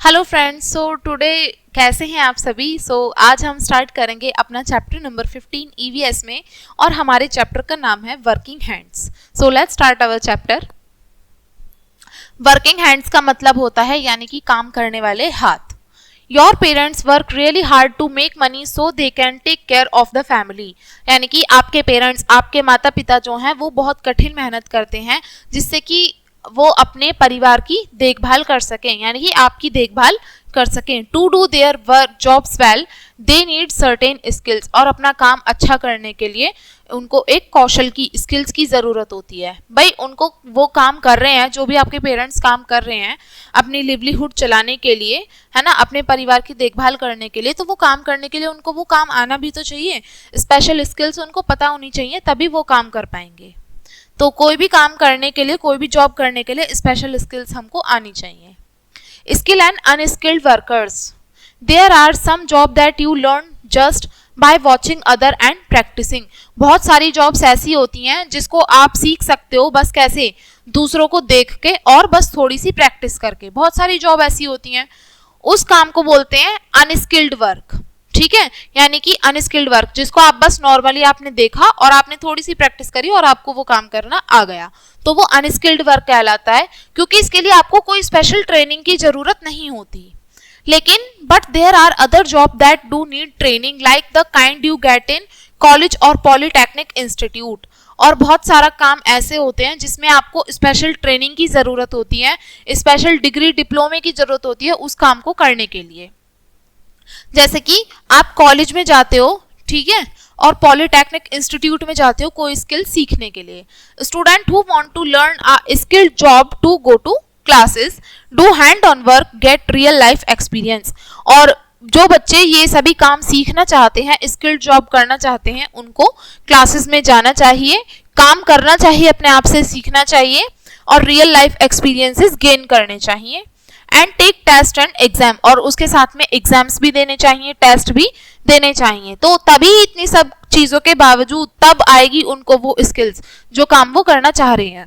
Hello friends, so today कैसे हैं आप सभी। आज हम स्टार्ट करेंगे अपना चैप्टर नंबर 15 ईवीएस में और हमारे चैप्टर का नाम है working hands. So let's start our chapter. Working hands का मतलब होता है यानी कि काम करने वाले हाथ। Your parents work really hard to make money so they can take care of the family, यानी कि आपके पेरेंट्स, आपके माता पिता जो हैं वो बहुत कठिन मेहनत करते हैं जिससे कि वो अपने परिवार की देखभाल कर सकें, यानी कि आपकी देखभाल कर सकें। To do their work jobs well they need certain skills, और अपना काम अच्छा करने के लिए उनको एक कौशल की, स्किल्स की ज़रूरत होती है। भाई उनको वो काम कर रहे हैं, जो भी आपके पेरेंट्स काम कर रहे हैं अपनी लिवलीहुड चलाने के लिए, है ना, अपने परिवार की देखभाल करने के लिए, तो वो काम करने के लिए उनको वो काम आना भी तो चाहिए। स्पेशल स्किल्स उनको पता होनी चाहिए, तभी वो काम कर पाएंगे। तो कोई भी काम करने के लिए, कोई भी जॉब करने के लिए स्पेशल स्किल्स हमको आनी चाहिए। Skill and unskilled workers, there are some job that you learn just by watching other and practising. बहुत सारी जॉब्स ऐसी होती हैं जिसको आप सीख सकते हो बस कैसे, दूसरों को देख के और बस थोड़ी सी प्रैक्टिस करके। बहुत सारी जॉब ऐसी होती हैं, उस काम को बोलते हैं अनस्किल्ड वर्क। ठीक है, यानी कि अनस्किल्ड वर्क जिसको आप बस नॉर्मली आपने देखा और आपने थोड़ी सी प्रैक्टिस करी और आपको वो काम करना आ गया, तो वो अनस्किल्ड वर्क कहलाता है, क्योंकि इसके लिए आपको कोई स्पेशल ट्रेनिंग की जरूरत नहीं होती। लेकिन but there are other job that do need training like the kind you get in college और पॉलिटेक्निक इंस्टीट्यूट। और बहुत सारा काम ऐसे होते हैं जिसमें आपको स्पेशल ट्रेनिंग की जरूरत होती है, स्पेशल डिग्री डिप्लोमे की जरूरत होती है उस काम को करने के लिए। जैसे कि आप कॉलेज में जाते हो, ठीक है, और पॉलिटेक्निक इंस्टीट्यूट में जाते हो कोई स्किल सीखने के लिए। Student who want to learn a skilled job to go to classes, do hand on work, get real life experience. और जो बच्चे ये सभी काम सीखना चाहते हैं, स्किल्ड जॉब करना चाहते हैं, उनको क्लासेस में जाना चाहिए, काम करना चाहिए, अपने आप से सीखना चाहिए और रियल लाइफ एक्सपीरियंसेस गेन करने चाहिए। And take test and exam, और उसके साथ में एग्जाम्स भी देने चाहिए, टेस्ट भी देने चाहिए। तो तभी इतनी सब चीजों के बावजूद तब आएगी उनको वो स्किल्स जो काम वो करना चाह रहे हैं।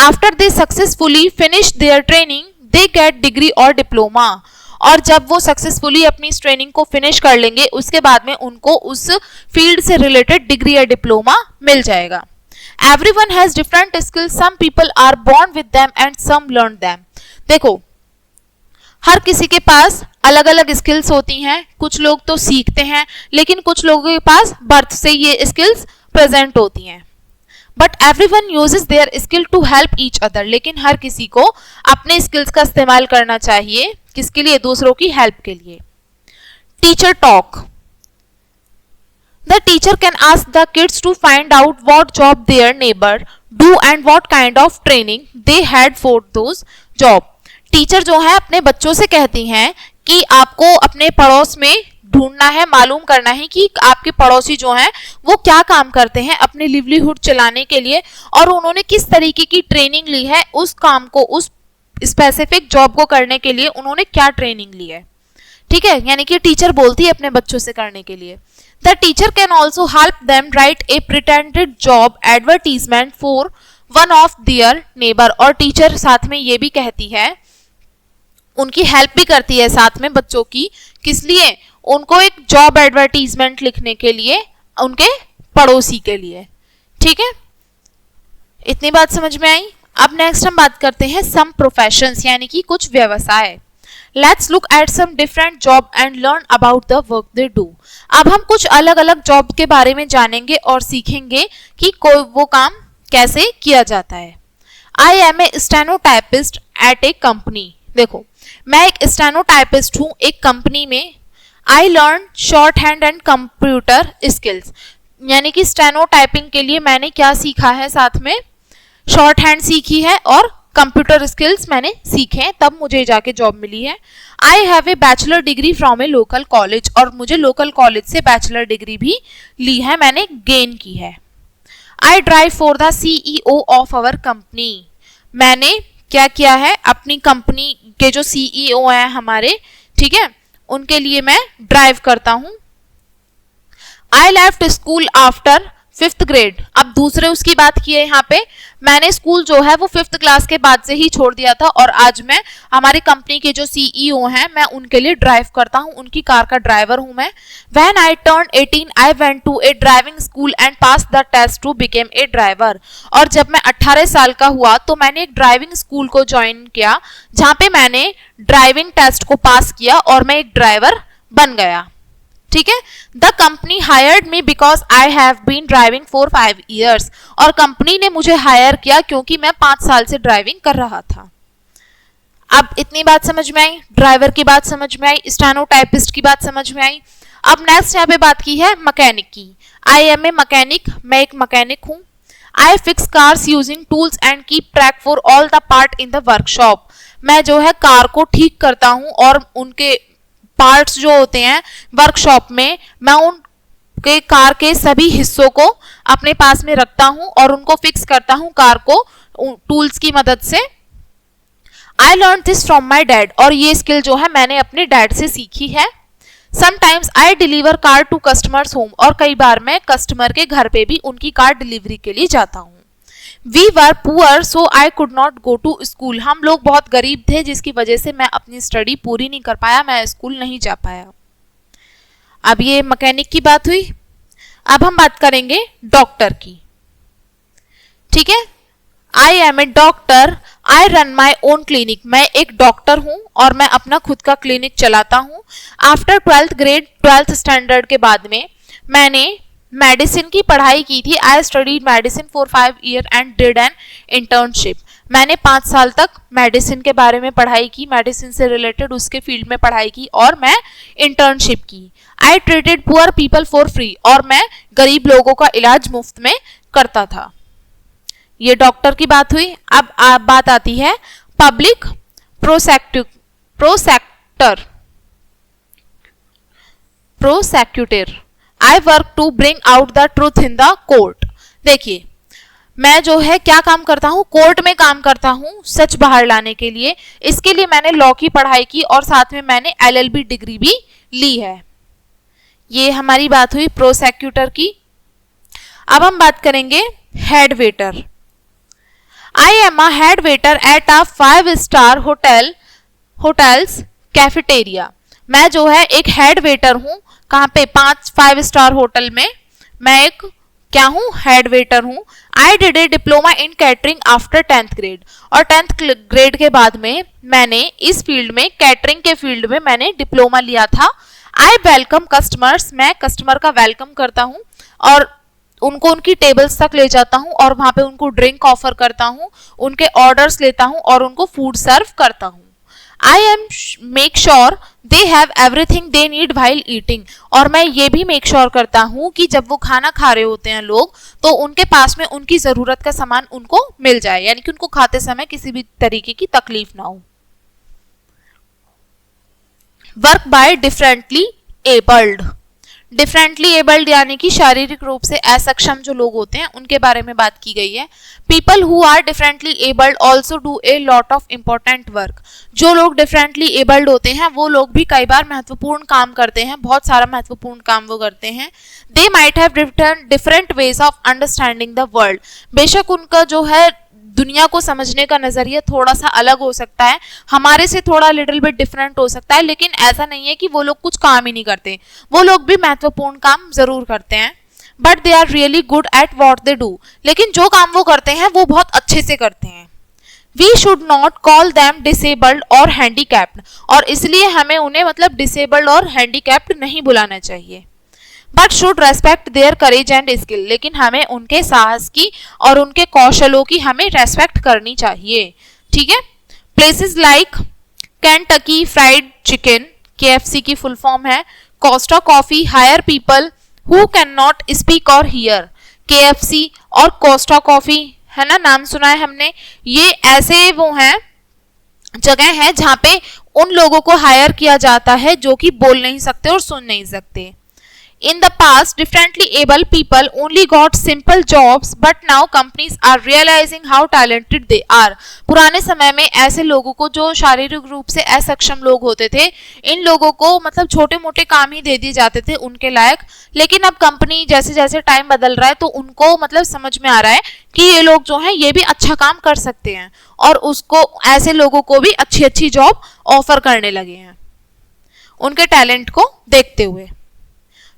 After they successfully finish their training they get degree और डिप्लोमा, और जब वो सक्सेसफुली अपनी इस ट्रेनिंग को फिनिश कर लेंगे उसके बाद में उनको उस फील्ड से रिलेटेड डिग्री या डिप्लोमा मिल जाएगा। Everyone has different skills, some people are born with them and some learn them. देखो, हर किसी के पास अलग अलग स्किल्स होती हैं, कुछ लोग तो सीखते हैं, लेकिन कुछ लोगों के पास बर्थ से ये स्किल्स प्रेजेंट होती हैं। But everyone uses their skill to help each other, लेकिन हर किसी को अपने स्किल्स का इस्तेमाल करना चाहिए, किसके लिए, दूसरों की हेल्प के लिए। Teacher talk, the teacher can ask the kids to find out what job their neighbour do and what kind of training they had for those job. Teacher जो है अपने बच्चों से कहती हैं कि आपको अपने पड़ोस में ढूंढना है, मालूम करना है कि आपके पड़ोसी जो हैं वो क्या काम करते हैं अपने लिवलीहुड चलाने के लिए, और उन्होंने किस तरीके की ट्रेनिंग ली है उस काम को, उस स्पेसिफिक जॉब को करने के लिए उन्होंने क्या ट्रेनिंग ली है। ठीक है, यानी कि टीचर बोलती है अपने बच्चों से करने के लिए। The teacher can also help them right A pretended job advertisement for one of their neighbour, और टीचर साथ में ये भी कहती है, उनकी हेल्प भी करती है साथ में बच्चों की, किस लिए, उनको एक जॉब एडवर्टीजमेंट लिखने के लिए, उनके पड़ोसी के लिए। ठीक है, इतनी बात समझ में आई। अब नेक्स्ट हम बात करते हैं सम प्रोफेशंस, यानी कि कुछ व्यवसाय। Let's look at some different job and learn about the work they do. अब हम कुछ अलग अलग जॉब के बारे में जानेंगे और सीखेंगे कि कोई वो काम कैसे किया जाता है। I am a stenotypist at a company. देखो, मैं एक स्टेनोटाइपिस्ट हूँ एक कंपनी में। I learn shorthand and computer skills, यानी कि स्टेनो टाइपिंग के लिए मैंने क्या सीखा है, साथ में शॉर्ट हैंड सीखी है और कंप्यूटर स्किल्स मैंने सीखे हैं, तब मुझे जाके जॉब मिली है। I have a bachelor degree from a local college, और मुझे लोकल कॉलेज से बैचलर डिग्री भी ली है, मैंने गेन की है। I drive for the CEO of our company, मैंने क्या किया है, अपनी कंपनी के जो CEO हैं हमारे, ठीक है, उनके लिए मैं ड्राइव करता हूं। I left school after 5th grade. अब दूसरे उसकी बात की है यहाँ पे, मैंने स्कूल जो है वो 5th क्लास के बाद से ही छोड़ दिया था और आज मैं हमारी कंपनी के जो सीईओ हैं मैं उनके लिए ड्राइव करता हूँ, उनकी कार का ड्राइवर हूँ मैं। When I turned 18 I went to a driving school and passed the test to become a driver। और जब मैं 18 साल का हुआ तो मैंने एक ड्राइविंग स्कूल को ज्वाइन किया जहाँ पे मैंने ड्राइविंग टेस्ट को पास किया और मैं एक ड्राइवर बन गया। ठीक है, the company hired me because I have been driving for 5 years। और कंपनी ने मुझे हायर किया क्योंकि मैं 5 साल से ड्राइविंग कर रहा था। अब इतनी बात समझ में आई, ड्राइवर की बात समझ में आई, स्टेनोटाइपिस्ट की बात समझ में आई। अब नेक्स्ट यहाँ पे बात की है मैकेनिक की। आई एम ए मैकेनिक, मैं एक मैकेनिक हूँ। I fix cars using tools and keep track for all the part in the workshop. मैं जो है कार को ठीक करता हूँ और उनके पार्ट्स जो होते हैं वर्कशॉप में, मैं उनके कार के सभी हिस्सों को अपने पास में रखता हूं और उनको फिक्स करता हूं कार को टूल्स की मदद से। I learn this from my dad, और ये स्किल जो है मैंने अपने डैड से सीखी है। Sometimes I deliver car to customers home, और कई बार मैं कस्टमर के घर पे भी उनकी कार डिलीवरी के लिए जाता हूँ। We were poor so I could not go to school, हम लोग बहुत गरीब थे जिसकी वजह से मैं अपनी स्टडी पूरी नहीं कर पाया, मैं स्कूल नहीं जा पाया। अब ये मैकेनिक की बात हुई। अब हम बात करेंगे डॉक्टर की। ठीक है, I am a doctor, I run my own clinic, मैं एक डॉक्टर हूं और मैं अपना खुद का क्लिनिक चलाता हूं। After 12th grade 12th standard के बाद में मैंने मेडिसिन की पढ़ाई की थी। I studied medicine for 5 years and did an internship, मैंने 5 साल तक मेडिसिन के बारे में पढ़ाई की, मेडिसिन से रिलेटेड उसके फील्ड में पढ़ाई की और मैं इंटर्नशिप की। आई treated poor people for free, और मैं गरीब लोगों का इलाज मुफ्त में करता था। ये डॉक्टर की बात हुई। अब बात आती है public prosecutor. I work to bring out the truth in the court. देखिए, मैं जो है क्या काम करता हूँ, कोर्ट में काम करता हूँ सच बाहर लाने के लिए। इसके लिए मैंने लॉ की पढ़ाई की और साथ में मैंने LLB डिग्री भी ली है। ये हमारी बात हुई प्रोसेक्यूटर की। अब हम बात करेंगे head waiter. I am a head waiter at a 5-star hotels cafeteria. मैं जो है एक हेड वेटर हूँ, कहाँ पे, 5-star होटल में मैं एक क्या हूँ, हेड वेटर हूँ। I did a diploma in catering after 10th grade, और 10th ग्रेड के बाद में मैंने इस फील्ड में, कैटरिंग के फील्ड में मैंने डिप्लोमा लिया था। आई वेलकम कस्टमर्स, मैं कस्टमर का वेलकम करता हूँ और उनको उनकी टेबल्स तक ले जाता हूँ और वहां पे उनको ड्रिंक ऑफर करता हूँ, उनके ऑर्डर्स लेता हूँ और उनको फूड सर्व करता हूँ। I am make sure they have everything they need while eating, और मैं ये भी मेक श्योर करता हूँ कि जब वो खाना खा रहे होते हैं लोग तो उनके पास में उनकी जरूरत का सामान उनको मिल जाए, यानी कि उनको खाते समय किसी भी तरीके की तकलीफ ना हो। Work by differently abled. Differently abled यानी कि शारीरिक रूप से असक्षम जो लोग होते हैं उनके बारे में बात की गई है। People who are differently abled also do a lot of important work. जो लोग डिफरेंटली एबल्ड होते हैं वो लोग भी कई बार महत्वपूर्ण काम करते हैं, बहुत सारा महत्वपूर्ण काम वो करते हैं। They might have different ways of understanding the world. बेशक उनका जो है दुनिया को समझने का नजरिया थोड़ा सा अलग हो सकता है, हमारे से थोड़ा लिटिल बिट डिफरेंट हो सकता है, लेकिन ऐसा नहीं है कि वो लोग कुछ काम ही नहीं करते, वो लोग भी महत्वपूर्ण काम जरूर करते हैं। But they are really good at what they do, लेकिन जो काम वो करते हैं वो बहुत अच्छे से करते हैं। We should not call them disabled और हैंडीकैप्ड, और इसलिए हमें उन्हें मतलब डिसेबल्ड और हैंडीकैप्ड नहीं बुलाना चाहिए। But should respect there courage and skill, लेकिन हमें उनके साहस की और उनके कौशलों की हमें रेस्पेक्ट करनी चाहिए। ठीक है, places like Kentucky fried chicken, KFC की फुल फॉर्म है। Costa coffee hire people who can not speak और हियर। KFC और कोस्टा कॉफी है ना, नाम सुना है हमने। ये ऐसे वो हैं, जगह है जहाँ पे उन लोगों को हायर किया जाता है जो कि बोल नहीं सकते और सुन नहीं सकते। In the past, differently able people only got simple jobs, but now companies are realizing how talented they are. पुराने समय में ऐसे लोगों को जो शारीरिक रूप से असक्षम लोग होते थे, इन लोगों को मतलब छोटे मोटे काम ही दे दिए जाते थे उनके लायक, लेकिन अब कंपनी जैसे जैसे टाइम बदल रहा है तो उनको मतलब समझ में आ रहा है कि ये लोग जो हैं ये भी अच्छा काम कर सकते हैं और उसको ऐसे लोगों को भी अच्छी अच्छी जॉब ऑफर करने लगे हैं उनके टैलेंट को देखते हुए.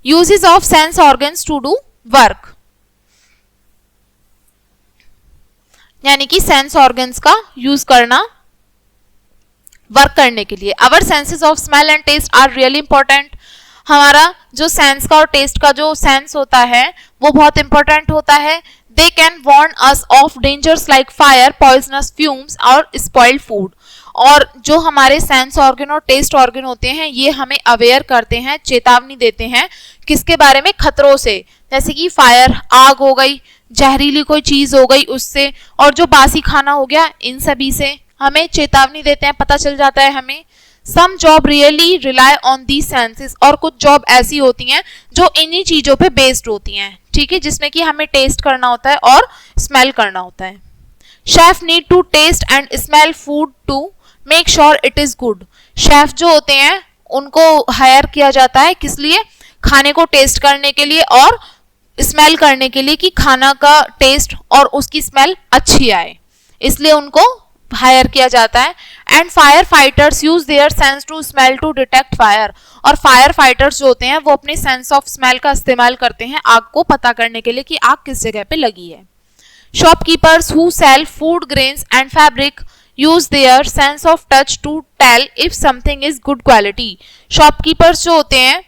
Uses of sense organs to do work, यानी कि सेंस ऑर्गन्स का यूज करना वर्क करने के लिए. Our senses of smell and taste are really important. हमारा जो सेंस का और टेस्ट का जो सेंस होता है वो बहुत इंपॉर्टेंट होता है. They can warn us of dangers like fire, poisonous fumes और स्पॉइल्ड फूड. और जो हमारे सेंस ऑर्गन और टेस्ट ऑर्गन होते हैं ये हमें अवेयर करते हैं, चेतावनी देते हैं किसके बारे में, खतरों से, जैसे कि फायर, आग हो गई, जहरीली कोई चीज हो गई उससे, और जो बासी खाना हो गया, इन सभी से हमें चेतावनी देते हैं, पता चल जाता है हमें. Some job really rely on the senses, और कुछ जॉब ऐसी होती हैं जो इन्हीं चीजों पे बेस्ड होती हैं, ठीक है, जिसमें कि हमें टेस्ट करना होता है और स्मेल करना होता है. Chef need to taste and smell food to make sure it is good. Chef जो होते हैं उनको हायर किया जाता है किस लिए, खाने को टेस्ट करने के लिए और स्मेल करने के लिए कि खाना का टेस्ट और उसकी स्मेल अच्छी आए, इसलिए उनको हायर किया जाता है. And fire fighters use their sense to smell to detect fire. और फायर फाइटर्स जो होते हैं वो अपने सेंस ऑफ स्मेल का इस्तेमाल करते हैं आग को पता करने के लिए कि आग किस जगह पे लगी है. Shopkeepers who sell food, grains and fabric use their sense of touch to tell if something is good quality. Shopkeepers जो होते हैं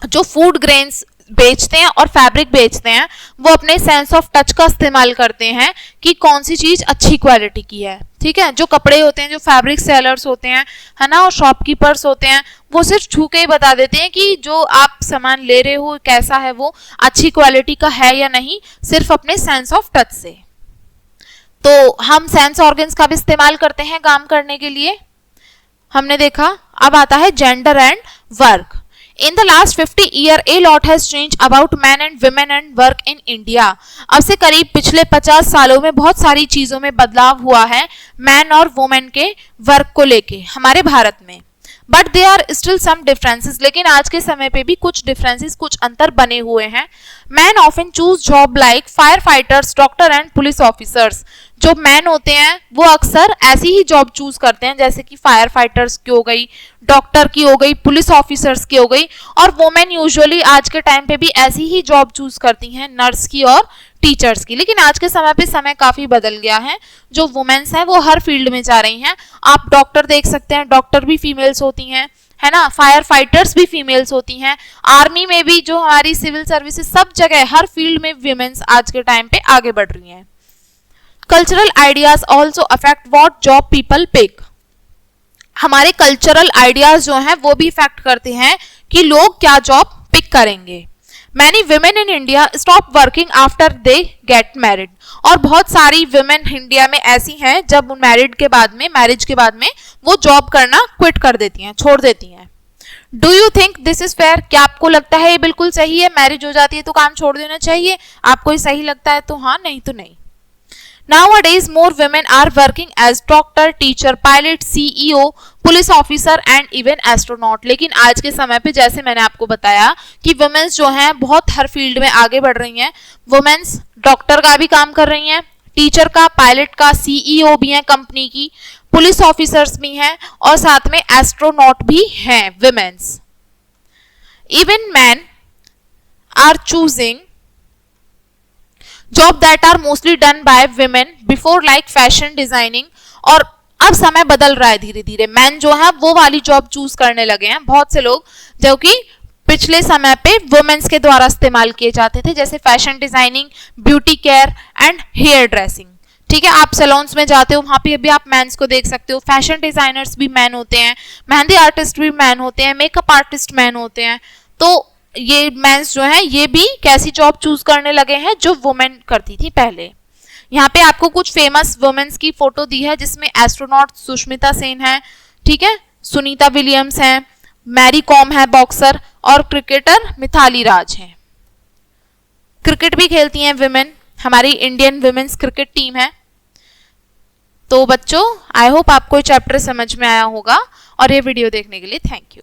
जो फूड ग्रेन्स बेचते हैं और फैब्रिक बेचते हैं वो अपने सेंस ऑफ टच का इस्तेमाल करते हैं कि कौन सी चीज अच्छी क्वालिटी की है, ठीक है. जो कपड़े होते हैं, जो फैब्रिक सेलर्स होते हैं, है ना, और शॉपकीपर्स होते हैं वो सिर्फ छू के ही बता देते हैं कि जो आप सामान ले रहे हो कैसा है, वो अच्छी क्वालिटी का है या नहीं, सिर्फ अपने सेंस ऑफ टच से. तो हम सेंस ऑर्गन्स का भी इस्तेमाल करते हैं काम करने के लिए, हमने देखा. अब आता है gender and work. In the last 50 year a lot has change about man and women and work in India. अब से करीब पिछले 50 सालों में बहुत सारी चीजों में बदलाव हुआ है मैन और वुमेन के वर्क को लेके हमारे भारत में. But they are still some differences, लेकिन आज के समय पे भी कुछ डिफरेंसेस, कुछ अंतर बने हुए हैं. Man often choose job like fire fighters, doctor and police officers. जो मैन होते हैं वो अक्सर ऐसी ही जॉब चूज करते हैं जैसे कि फायर फाइटर्स की हो गई, डॉक्टर की हो गई, पुलिस ऑफिसर्स की हो गई. और वुमेन यूजुअली आज के टाइम पे भी ऐसी ही जॉब चूज करती हैं, नर्स की और टीचर्स की. लेकिन आज के समय पे समय काफी बदल गया है, जो वुमेन्स हैं वो हर फील्ड में जा रही हैं. आप डॉक्टर देख सकते हैं, डॉक्टर भी फीमेल्स होती हैं, है ना, फायर फाइटर्स भी फीमेल्स होती हैं, आर्मी में भी, जो हमारी सिविल सर्विसेज, सब जगह हर फील्ड में वुमेन्स आज के टाइम पे आगे बढ़ रही हैं. Cultural ideas also affect what job people pick. हमारे कल्चरल आइडियाज जो हैं वो भी इफेक्ट करते हैं कि लोग क्या जॉब पिक करेंगे. Many women in India stop working after they get married. और बहुत सारी वुमेन इंडिया में ऐसी हैं जब मैरिज के बाद में वो जॉब करना क्विट कर देती हैं, छोड़ देती हैं. Do you think this is fair. क्या आपको लगता है ये बिल्कुल सही है, मैरिज हो जाती है तो काम छोड़ देना चाहिए. आपको ये सही लगता है तो हाँ, नहीं तो नहीं. Nowadays, more women are working as doctor, teacher, pilot, CEO, police officer and even astronaut. लेकिन आज के समय पे जैसे मैंने आपको बताया कि वुमेन्स जो हैं बहुत हर फील्ड में आगे बढ़ रही हैं. वुमेन्स डॉक्टर का भी काम कर रही हैं, टीचर का, पायलट का, CEO भी हैं कंपनी की, पुलिस ऑफिसर्स भी हैं और साथ में एस्ट्रोनॉट भी हैं womens. Even men are choosing job that are mostly done by women before like fashion designing. और अब समय बदल रहा है धीरे धीरे, मैन जो है वो वाली जॉब चूज करने लगे हैं बहुत से लोग जो कि पिछले समय पे वुमेन्स के द्वारा इस्तेमाल किए जाते थे, जैसे fashion designing, beauty care and hairdressing. ठीक है, आप सैलून्स में जाते हो वहां पे भी आप मेंस को देख सकते हो. फैशन डिजाइनर्स भी मैन होते हैं, मेहंदी आर्टिस्ट भी मैन होते हैं, मेकअप आर्टिस्ट मैन होते हैं. तो ये मेंस जो है ये भी कैसी जॉब चूज करने लगे हैं जो वुमेन करती थी पहले. यहाँ पे आपको कुछ फेमस वुमेन्स की फोटो दी है जिसमें एस्ट्रोनॉट सुष्मिता सेन है, ठीक है, सुनीता विलियम्स हैं, मैरी कॉम है बॉक्सर, और क्रिकेटर मिथाली राज हैं। क्रिकेट भी खेलती हैं विमेन, हमारी इंडियन विमेन्स क्रिकेट टीम है। तो बच्चों, आई होप आपको चैप्टर समझ में आया होगा, और ये वीडियो देखने के लिए थैंक यू।